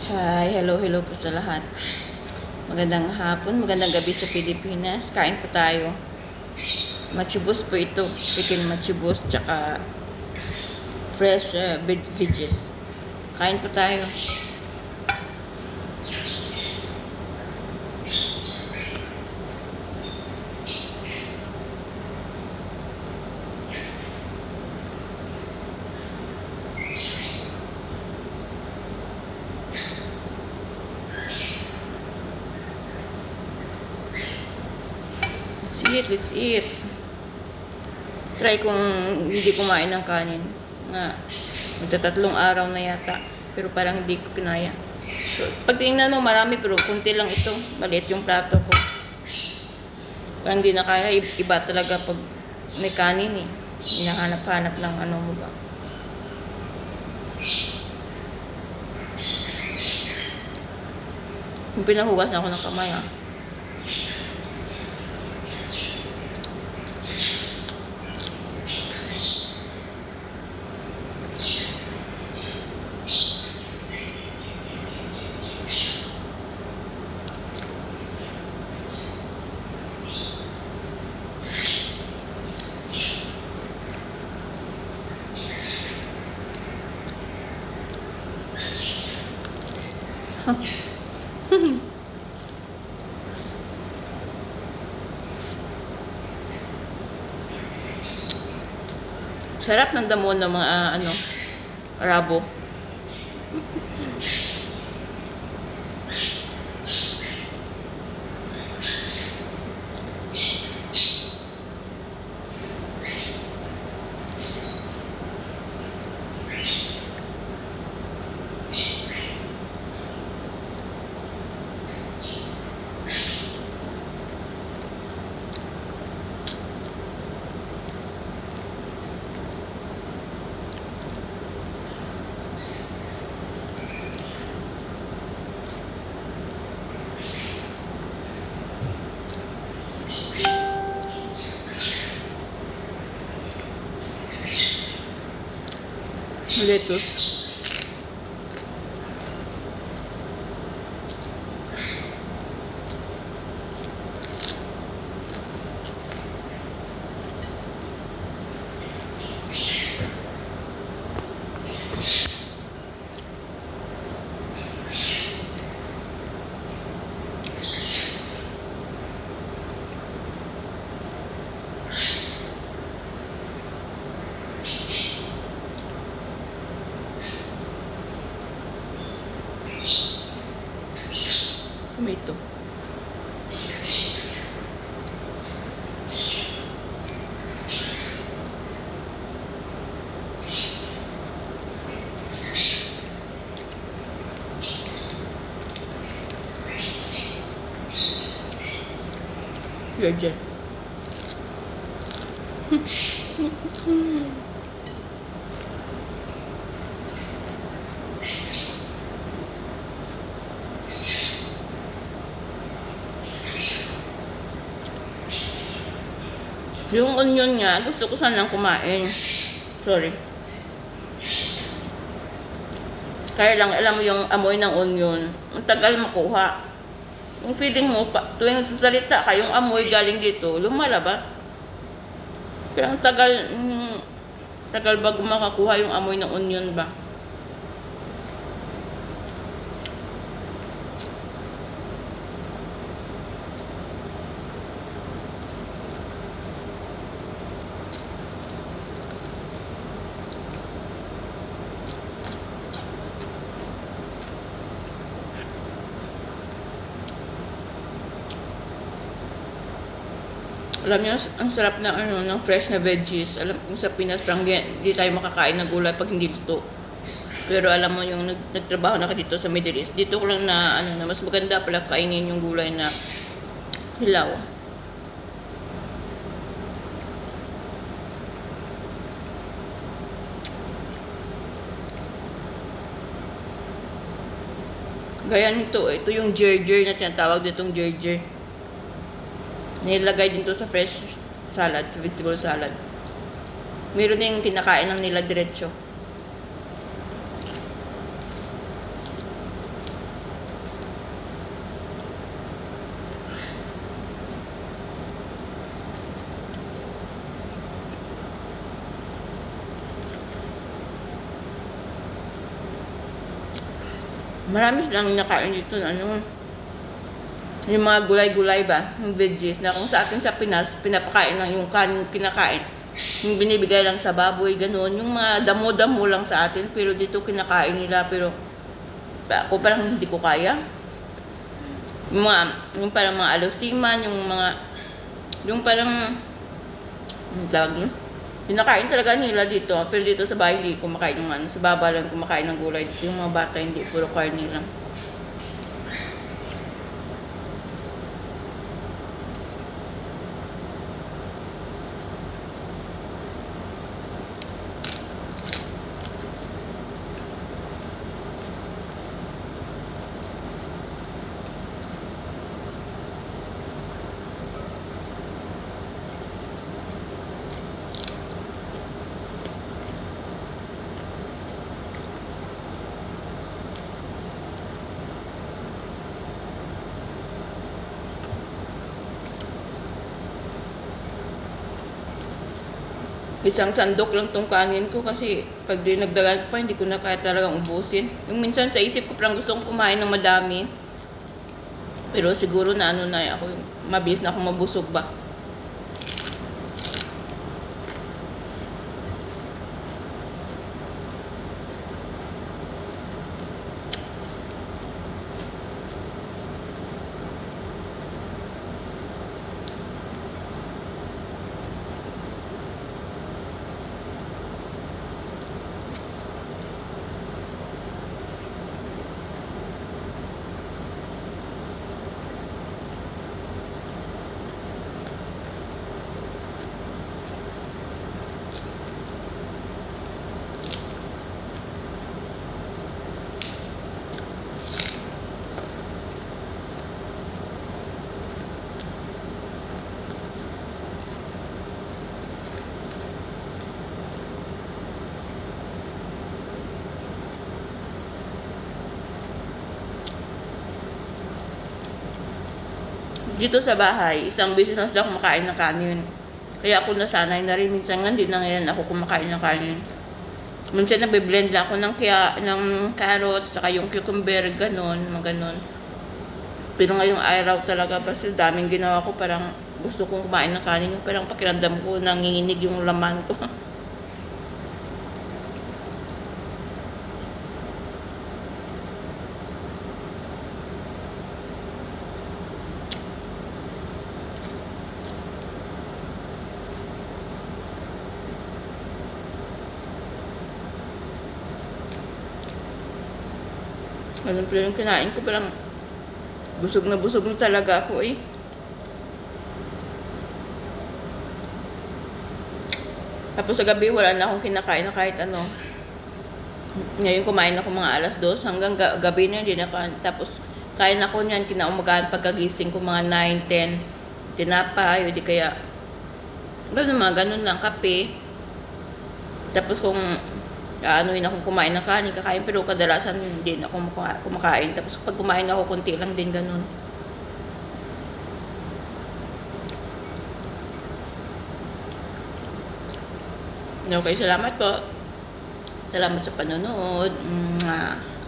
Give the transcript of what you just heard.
Hi, hello po sa lahat. Magandang hapon, magandang gabi sa Pilipinas. Kain po tayo. Machibos po ito. Chicken machibos, tsaka fresh veggies. Kain po tayo. Let's eat. Try kung hindi kumain ng kanin. Magtatatlong araw na yata. Pero parang hindi ko kinaya. So, pag tingnan mo, marami pero kunti lang ito. Maliit yung plato ko. Parang hindi na kaya. Iba talaga pag may kanin eh. Hinahanap-hanap ng ano mo ba. Yung pinahugas na ako ng kamay ah. Sarap ng damo ng mga Arabo. Lettuce. Tomato. Gudyan. Yung onion niya, gusto ko sanang kumain. Sorry. Kaya lang, alam mo yung amoy ng onion, ang tagal makuha. Yung feeling mo, tuwing sasalita ka, yung amoy galing dito, lumalabas. Kaya ang tagal bago makakuha yung amoy ng onion ba. Alam niyo, ang sarap na ng fresh na veggies. Alam mo sa Pinas, parang di tayo makakain ng gulay pag hindi luto. Pero alam mo yung nagtrabaho na ka dito sa Middle East, dito ko lang na na mas maganda pala kainin yung gulay na hilaw. Gaya nito, ito yung gerger na tinatawag ditong gerger. Nilagay din to sa fresh salad, vegetable salad. Meron yung kinakain ng nila diretso. Marami silang nakain dito na ano, yung mga gulay-gulay ba, yung veggies, na kung sa atin sa Pinas, pinapakain lang yung kanin kinakain. Yung binibigay lang sa baboy, gano'n. Yung mga damo-damo lang sa atin, pero dito kinakain nila, pero ako parang hindi ko kaya. Yung parang mga alosiman, yung parang, yung tawag yun? Pinakain talaga nila dito, pero dito sa bahay hindi kumakain ng ano, sa baba lang kumakain ng gulay. Dito yung mga bata hindi, puro karne lang. Isang sandok lang tong kanin ko kasi pag dinagdagan ko pa, hindi ko na kaya talagang ubusin. Yung minsan sa isip ko parang gusto kong kumain ng madami. Pero siguro na ano na ako, mabilis na akong mabusog ba. Dito sa bahay, isang beses na sila kumakain ng kanin. Kaya ako nasanay na rin. Minsan nga, hindi na ngayon ako kumakain ng kanin. Minsan nagbe-blend lang ako ng carrots, saka yung cucumber, ganon, mga ganon. Pero ngayong araw talaga, basta daming ginawa ko, parang gusto kong kumain ng kanin. Yung parang pakiramdam ko, nanginginig yung laman ko. Ano pala yung kinain ko, parang busog na talaga ako eh. Tapos sa gabi, wala na akong kinakain na kahit ano. Ngayon kumain ako mga alas 2 hanggang gabi na hindi na kain. Tapos kain ako niyan kinaumagahan pagkagising ko mga 9, 10. Tinapay, o di kaya ganun lang, kape. Tapos kung anuhin akong kumain ng kanin, kakain, pero kadalasan hindi na ako kumakain. Tapos pag kumain ako, konti lang din ganun. Okay, salamat po. Salamat sa panonood. Mwah.